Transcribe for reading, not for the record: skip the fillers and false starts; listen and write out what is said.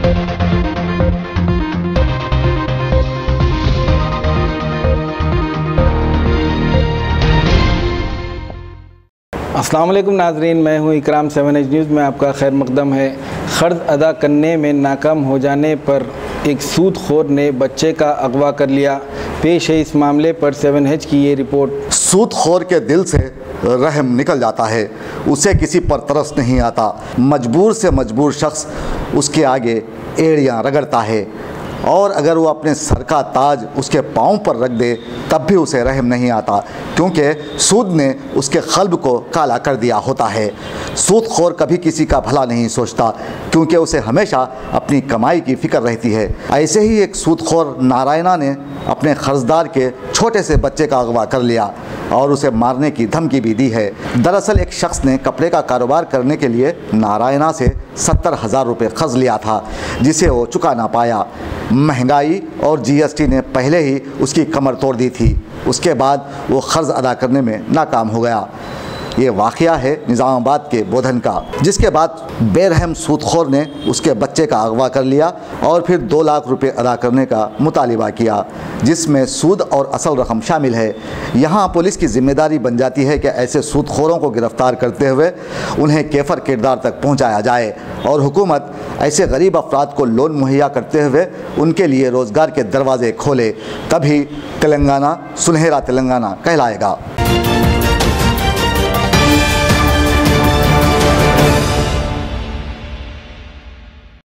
अस्सलाम वालेकुम नाजरीन, मैं हूं इकराम 7H न्यूज़ में आपका खैर मकदम है। क़र्ज़ अदा करने में नाकाम हो जाने पर एक सूदखोर ने बच्चे का अगवा कर लिया। पेश है इस मामले पर 7H की ये रिपोर्ट। सूदखोर के दिल से रहम निकल जाता है, उसे किसी पर तरस नहीं आता। मजबूर से मजबूर शख्स उसके आगे एड़ियाँ रगड़ता है और अगर वो अपने सर का ताज उसके पाँव पर रख दे तब भी उसे रहम नहीं आता, क्योंकि सूद ने उसके क़ल्ब को काला कर दिया होता है। सूदखोर कभी किसी का भला नहीं सोचता, क्योंकि उसे हमेशा अपनी कमाई की फ़िक्र रहती है। ऐसे ही एक सूदखोर नारायणा ने अपने कर्जदार के छोटे से बच्चे का अगवा कर लिया और उसे मारने की धमकी भी दी है। दरअसल एक शख्स ने कपड़े का कारोबार करने के लिए नारायणा से 70,000 रुपये कर्ज लिया था, जिसे वो चुका ना पाया। महंगाई और GST ने पहले ही उसकी कमर तोड़ दी थी। उसके बाद वो कर्ज अदा करने में नाकाम हो गया। ये वाक़या है निज़ामाबाद के बोधन का, जिसके बाद बेरहम सूदखोर ने उसके बच्चे का अगवा कर लिया और फिर 2 लाख रुपए अदा करने का मुतालिबा किया, जिसमें सूद और असल रकम शामिल है। यहाँ पुलिस की जिम्मेदारी बन जाती है कि ऐसे सूदखोरों को गिरफ्तार करते हुए उन्हें केफर किरदार तक पहुँचाया जाए और हुकूमत ऐसे गरीब अफराद को लोन मुहैया करते हुए उनके लिए रोज़गार के दरवाज़े खोले, तभी तेलंगाना सुनहरा तेलंगाना कहलाएगा।